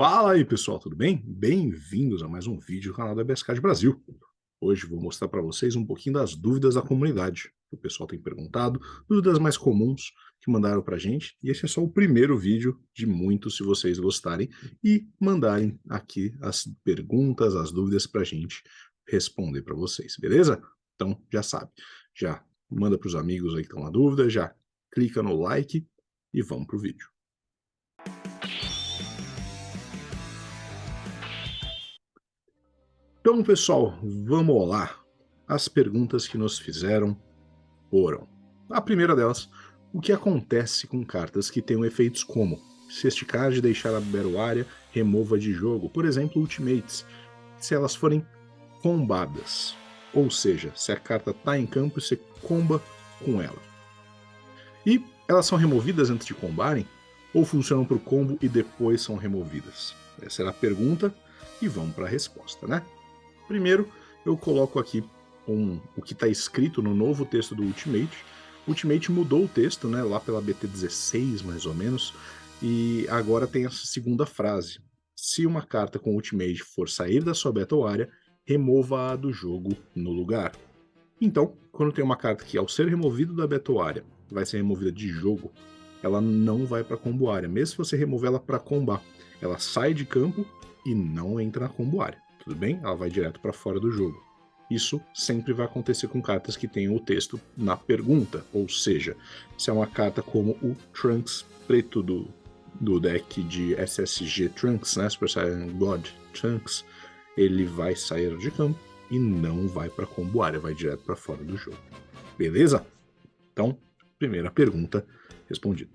Fala aí pessoal, tudo bem? Bem-vindos a mais um vídeo do canal da BSCard Brasil. Hoje vou mostrar para vocês um pouquinho das dúvidas da comunidade, que o pessoal tem perguntado, dúvidas mais comuns que mandaram para a gente, e esse é só o primeiro vídeo de muitos, se vocês gostarem, e mandarem aqui as perguntas, as dúvidas para a gente responder para vocês, beleza? Então já sabe, já manda para os amigos aí que estão na dúvida, já clica no like e vamos para o vídeo. Então, pessoal, vamos lá. As perguntas que nos fizeram foram: a primeira delas, o que acontece com cartas que tenham efeitos como: se este card deixar a Battle Area, remova de jogo, por exemplo, Ultimates, se elas forem combadas, ou seja, se a carta está em campo e você comba com ela. E elas são removidas antes de combarem, ou funcionam para o combo e depois são removidas? Essa era a pergunta e vamos para a resposta, né? Primeiro, eu coloco aqui o que está escrito no novo texto do Ultimate. O Ultimate mudou o texto, né, lá pela BT16, mais ou menos, e agora tem essa segunda frase. Se uma carta com Ultimate for sair da sua Battle Area, remova-a do jogo no lugar. Então, quando tem uma carta que, ao ser removido da Battle Area, vai ser removida de jogo, ela não vai para combo área, mesmo se você remover ela para combar. Ela sai de campo e não entra na combo área. Tudo bem? Ela vai direto para fora do jogo. Isso sempre vai acontecer com cartas que tenham o texto na pergunta, ou seja, se é uma carta como o Trunks preto do deck de SSG Trunks, né, Super Saiyan God Trunks, ele vai sair de campo e não vai para combo área, vai direto para fora do jogo. Beleza? Então, primeira pergunta respondida.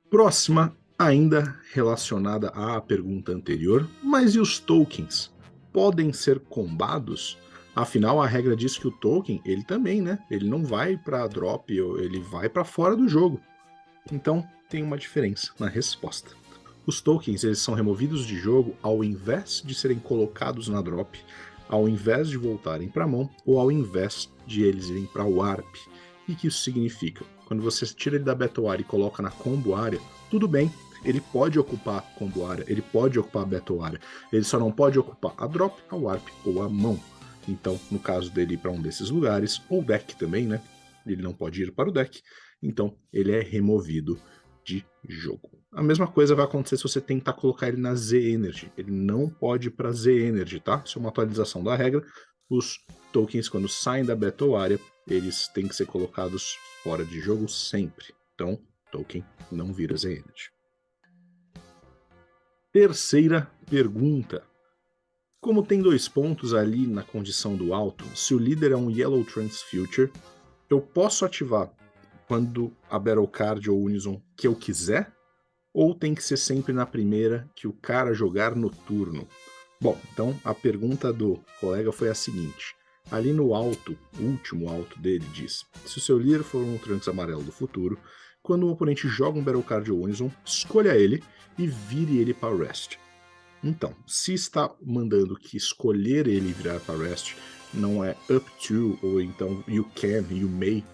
Próxima, ainda relacionada à pergunta anterior, mas e os tokens? Podem ser combados? Afinal, a regra diz que o token, ele também, né? Ele não vai para drop, ele vai para fora do jogo. Então, tem uma diferença na resposta. Os tokens, eles são removidos de jogo ao invés de serem colocados na drop, ao invés de voltarem para a mão ou ao invés de eles irem para o Warp. O que isso significa? Quando você tira ele da Battle Area e coloca na Combo Area, tudo bem, ele pode ocupar a Combo Area, ele pode ocupar a Battle Area, ele só não pode ocupar a Drop, a Warp ou a mão. Então, no caso dele ir para um desses lugares, ou deck também, né? Ele não pode ir para o deck, então ele é removido de jogo. A mesma coisa vai acontecer se você tentar colocar ele na Z-Energy. Ele não pode ir para Z-Energy, tá? Isso é uma atualização da regra. Os tokens, quando saem da Battle Area, eles têm que ser colocados fora de jogo sempre. Então, token não vira Z-Energy. Terceira pergunta. Como tem 2 pontos ali na condição do alto, se o líder é um Yellow Trunks Future, eu posso ativar quando a Battle Card ou Unison que eu quiser? Ou tem que ser sempre na primeira que o cara jogar no turno? Bom, então a pergunta do colega foi a seguinte. Ali no alto, o último alto dele diz: se o seu líder for um Trunks amarelo do futuro, quando o oponente joga um Battle Card ou Unison, escolha ele e vire ele para Rest. Então, se está mandando que escolher ele virar para Rest não é up to, ou então you can, you may,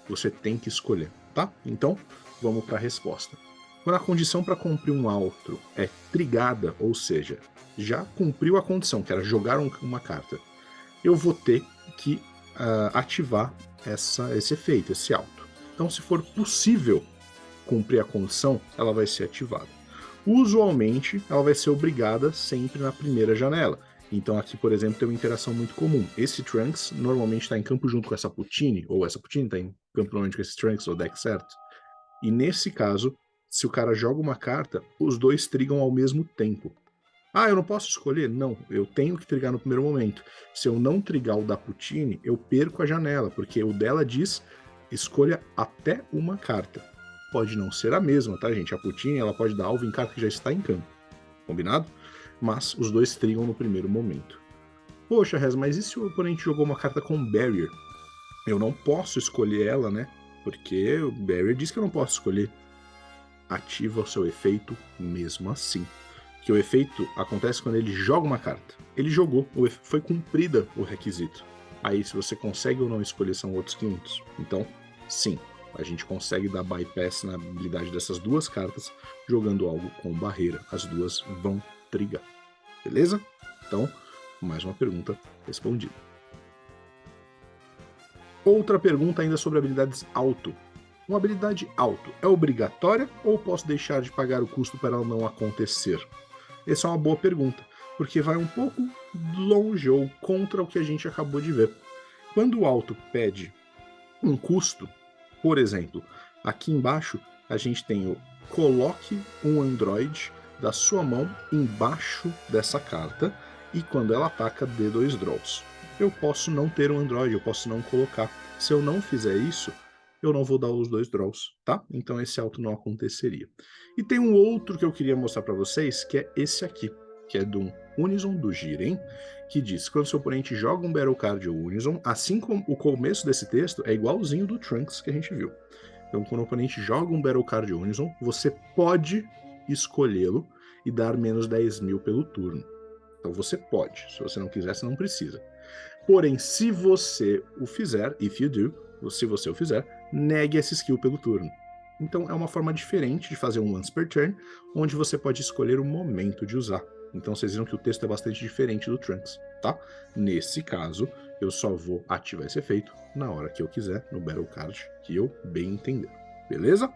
você tem que escolher, tá? Então, vamos para a resposta. Quando a condição para cumprir um outro é trigada, ou seja, já cumpriu a condição, que era jogar uma carta, eu vou ter que ativar esse efeito, esse auto. Então, se for possível cumprir a condição, ela vai ser ativada. Usualmente, ela vai ser obrigada sempre na primeira janela. Então aqui, por exemplo, tem uma interação muito comum. Esse Trunks normalmente está em campo junto com essa Putini, ou essa Putini está em campo normalmente com esse Trunks, ou deck certo. E nesse caso, se o cara joga uma carta, os dois trigam ao mesmo tempo. Ah, eu não posso escolher? Não, eu tenho que trigar no primeiro momento. Se eu não trigar o da Putini, eu perco a janela, porque o dela diz escolha até uma carta. Pode não ser a mesma, tá, gente? A Putini, ela pode dar alvo em carta que já está em campo. Combinado? Mas os dois trigam no primeiro momento. Poxa, Rez, mas e se o oponente jogou uma carta com Barrier? Eu não posso escolher ela, né? Porque o Barrier diz que eu não posso escolher. Ativa o seu efeito mesmo assim. Que o efeito acontece quando ele joga uma carta. Ele jogou, foi cumprida o requisito. Aí se você consegue ou não escolher são outros 500. Então, sim, A gente consegue dar bypass na habilidade dessas duas cartas jogando algo com barreira. As duas vão trigar. Beleza? Então, mais uma pergunta respondida. Outra pergunta ainda sobre habilidades auto. Uma habilidade auto é obrigatória ou posso deixar de pagar o custo para ela não acontecer? Essa é uma boa pergunta, porque vai um pouco longe ou contra o que a gente acabou de ver. Quando o auto pede um custo, por exemplo, aqui embaixo a gente tem o coloque um Android da sua mão embaixo dessa carta e quando ela ataca dê 2 draws. Eu posso não ter um Android, eu posso não colocar. Se eu não fizer isso, eu não vou dar os 2 draws, tá? Então esse auto não aconteceria. E tem um outro que eu queria mostrar para vocês, que é esse aqui, que é do Unison do Jiren, que diz, quando seu oponente joga um Battle Card ou Unison, assim como o começo desse texto é igualzinho do Trunks que a gente viu. Então quando o oponente joga um Battle Card Unison, você pode escolhê-lo e dar menos 10 mil pelo turno. Então você pode, se você não quiser, você não precisa. Porém, se você o fizer, if you do, se você o fizer, negue essa skill pelo turno. Então é uma forma diferente de fazer um once per turn, onde você pode escolher o momento de usar. Então vocês viram que o texto é bastante diferente do Trunks, tá? Nesse caso, eu só vou ativar esse efeito na hora que eu quiser, no Battle Card, que eu bem entender. Beleza?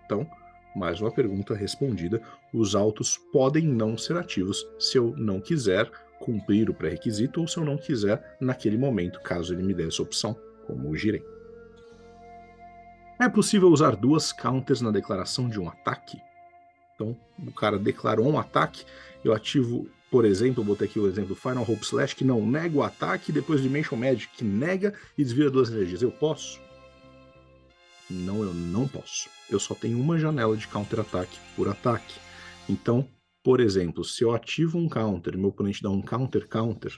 Então, mais uma pergunta respondida. Os autos podem não ser ativos se eu não quiser cumprir o pré-requisito ou se eu não quiser naquele momento, caso ele me dê essa opção, como o Jiren. É possível usar 2 counters na declaração de um ataque? Então, o cara declarou um ataque, eu ativo, por exemplo, eu botei aqui o exemplo do Final Hope Slash, que não nega o ataque, depois Dimension Magic, que nega e desvira 2 energias. Eu posso? Não, eu não posso. Eu só tenho uma janela de counter-ataque por ataque. Então, por exemplo, se eu ativo um counter e meu oponente dá um counter-counter,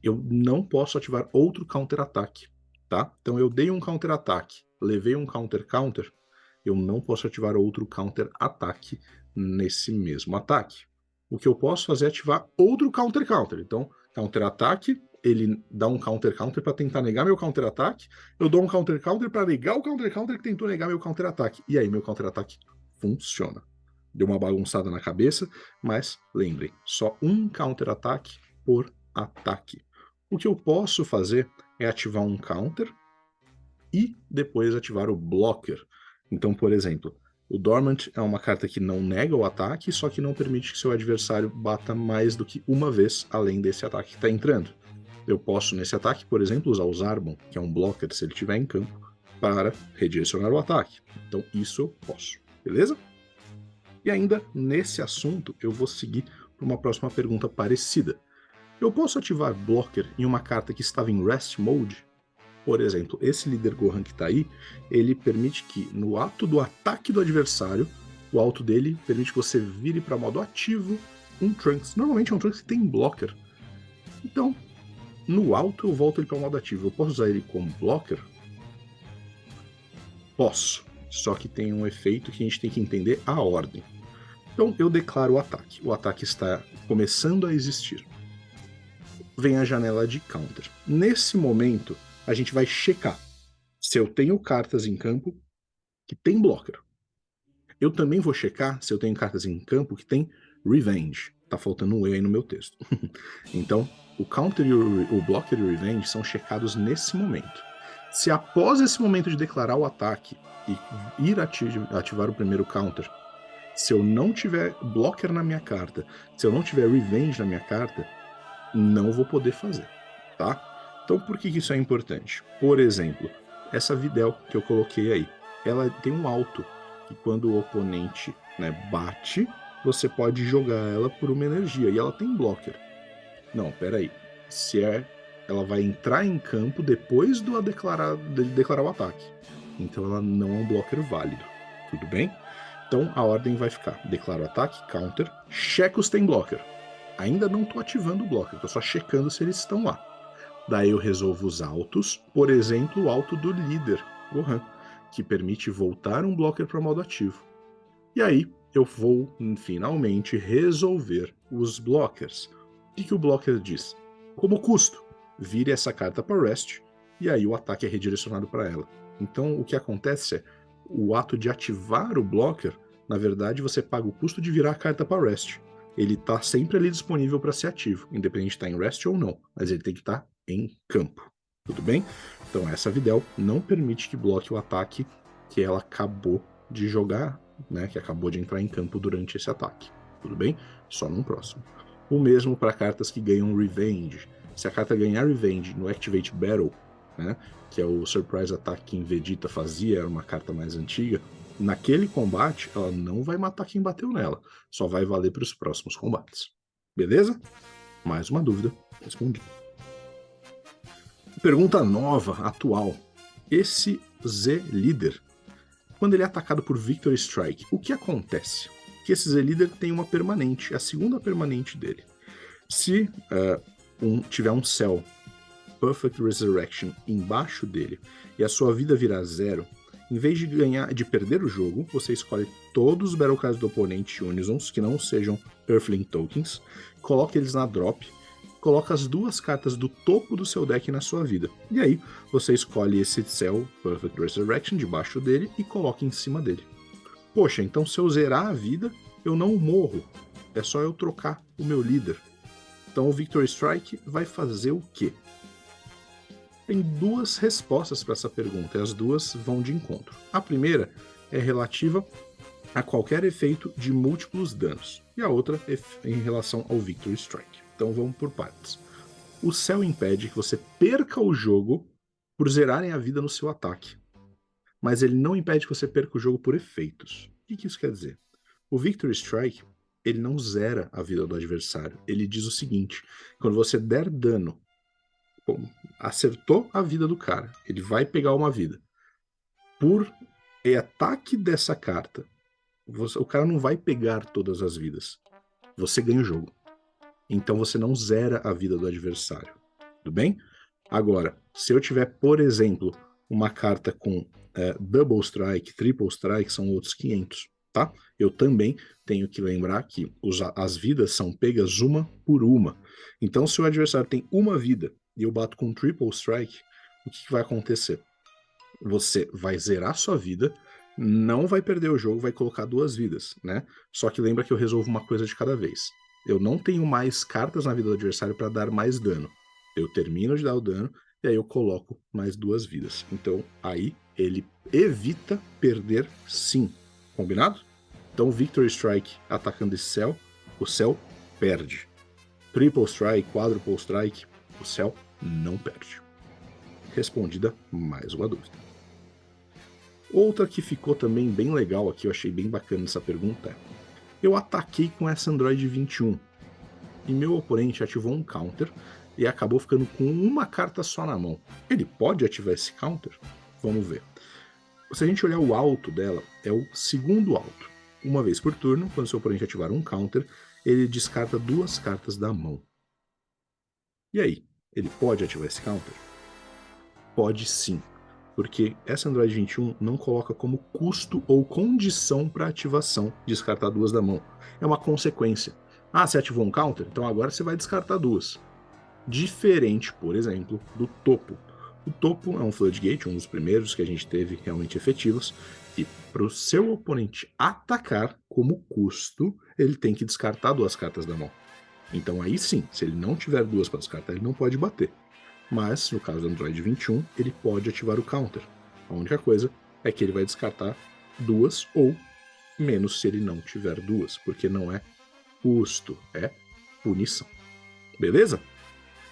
eu não posso ativar outro counter-ataque, tá? Então eu dei um counter-ataque, levei um counter-counter, eu não posso ativar outro counter-ataque nesse mesmo ataque. O que eu posso fazer é ativar outro counter-counter. Então, counter-ataque, ele dá um counter-counter para tentar negar meu counter-ataque, eu dou um counter-counter para negar o counter-counter que tentou negar meu counter-ataque. E aí meu counter-ataque funciona. Deu uma bagunçada na cabeça, mas lembrem, só um counter-ataque por ataque. O que eu posso fazer é ativar um counter e depois ativar o blocker. Então, por exemplo, o Dormant é uma carta que não nega o ataque, só que não permite que seu adversário bata mais do que uma vez além desse ataque que está entrando. Eu posso, nesse ataque, por exemplo, usar o Zarbon, que é um blocker se ele estiver em campo, para redirecionar o ataque. Então, isso eu posso, beleza? E ainda nesse assunto, eu vou seguir para uma próxima pergunta parecida. Eu posso ativar blocker em uma carta que estava em rest mode? Por exemplo, esse líder Gohan que está aí, ele permite que no ato do ataque do adversário, o alto dele permite que você vire para modo ativo um Trunks. Normalmente é um Trunks que tem blocker. Então, no alto eu volto ele para modo ativo. Eu posso usar ele como blocker? Posso, só que tem um efeito que a gente tem que entender a ordem. Então eu declaro o ataque. O ataque está começando a existir. Vem a janela de counter. Nesse momento, a gente vai checar se eu tenho cartas em campo que tem blocker. Eu também vou checar se eu tenho cartas em campo que tem revenge. Tá faltando um E aí no meu texto. Então, o counter e o blocker e o revenge são checados nesse momento. Se após esse momento de declarar o ataque e ir ativar o primeiro counter, se eu não tiver blocker na minha carta, se eu não tiver revenge na minha carta, não vou poder fazer, tá? Então por que isso é importante? Por exemplo, essa Videl que eu coloquei aí, ela tem um alto, que quando o oponente, né, bate, você pode jogar ela por uma energia, e ela tem blocker. Não, peraí, ela vai entrar em campo depois de declarar o ataque, então ela não é um blocker válido, tudo bem? Então a ordem vai ficar, declaro ataque, counter, checa os tem blocker. Ainda não estou ativando o blocker, estou só checando se eles estão lá. Daí eu resolvo os autos, por exemplo, o auto do líder, Gohan, que permite voltar um blocker para modo ativo. E aí eu vou, finalmente, resolver os blockers. O que o blocker diz? Como custo, vire essa carta para rest, e aí o ataque é redirecionado para ela. Então, o que acontece é, o ato de ativar o blocker, na verdade, você paga o custo de virar a carta para rest. Ele está sempre ali disponível para ser ativo, independente de estar em rest ou não, mas ele tem que estar em campo. Tudo bem? Então, essa Videl não permite que bloque o ataque que ela acabou de jogar, né, que acabou de entrar em campo durante esse ataque. Tudo bem? Só num próximo. O mesmo para cartas que ganham Revenge. Se a carta ganhar Revenge no Activate Battle, né, que é o Surprise Attack que Vegeta fazia, era uma carta mais antiga, naquele combate ela não vai matar quem bateu nela, só vai valer para os próximos combates. Beleza? Mais uma dúvida respondida. Pergunta nova, atual. Esse Z-Líder, quando ele é atacado por Victory Strike, o que acontece? Que esse Z-Líder tem uma permanente, a segunda permanente dele. Se tiver um Cell Perfect Resurrection embaixo dele e a sua vida virar 0, em vez de perder o jogo, você escolhe todos os Battlecards do oponente Unisons, que não sejam Earthling Tokens, coloca eles na drop, coloca as 2 cartas do topo do seu deck na sua vida. E aí, você escolhe esse Cell Perfect Resurrection debaixo dele e coloca em cima dele. Poxa, então se eu zerar a vida, eu não morro. É só eu trocar o meu líder. Então o Victory Strike vai fazer o quê? Tem 2 respostas para essa pergunta, e as 2 vão de encontro. A primeira é relativa a qualquer efeito de múltiplos danos, e a outra é em relação ao Victory Strike. Então vamos por partes. O Cell impede que você perca o jogo por zerarem a vida no seu ataque, mas ele não impede que você perca o jogo por efeitos. O que isso quer dizer? O Victory Strike, ele não zera a vida do adversário, ele diz o seguinte: quando você der dano, acertou a vida do cara, ele vai pegar uma vida. Por ataque dessa carta, o cara não vai pegar todas as vidas. Você ganha o jogo. Então você não zera a vida do adversário. Tudo bem? Agora, se eu tiver, por exemplo, uma carta com Double Strike, Triple Strike, são outros 500, tá? Eu também tenho que lembrar que as vidas são pegas uma por uma. Então, se o adversário tem uma vida e eu bato com Triple Strike, o que vai acontecer? Você vai zerar sua vida, não vai perder o jogo, vai colocar 2 vidas, né? Só que lembra que eu resolvo uma coisa de cada vez. Eu não tenho mais cartas na vida do adversário para dar mais dano. Eu termino de dar o dano e aí eu coloco mais 2 vidas. Então aí ele evita perder sim. Combinado? Então Victory Strike atacando esse Cell, o Cell perde. Triple Strike, Quadruple Strike, o Cell não perde. Respondida mais uma dúvida. Outra que ficou também bem legal aqui, eu achei bem bacana essa pergunta é: eu ataquei com essa Android 21 e meu oponente ativou um counter e acabou ficando com uma carta só na mão. Ele pode ativar esse counter? Vamos ver. Se a gente olhar o alto dela, é o segundo alto. Uma vez por turno, quando seu oponente ativar um counter, ele descarta 2 cartas da mão. E aí, ele pode ativar esse counter? Pode sim, porque essa Android 21 não coloca como custo ou condição para ativação descartar 2 da mão. É uma consequência. Ah, você ativou um counter? Então agora você vai descartar 2. Diferente, por exemplo, do topo. O topo é um Floodgate, um dos primeiros que a gente teve realmente efetivos, e para o seu oponente atacar como custo, ele tem que descartar 2 cartas da mão. Então aí sim, se ele não tiver 2 para descartar, ele não pode bater. Mas, no caso do Android 21, ele pode ativar o counter. A única coisa é que ele vai descartar 2 ou menos se ele não tiver 2, porque não é custo, é punição. Beleza?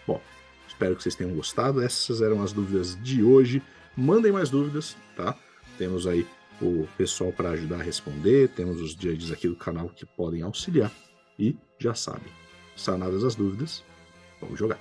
Bom, espero que vocês tenham gostado. Essas eram as dúvidas de hoje. Mandem mais dúvidas, tá? Temos aí o pessoal para ajudar a responder, temos os judges aqui do canal que podem auxiliar. E já sabem, sanadas as dúvidas, vamos jogar.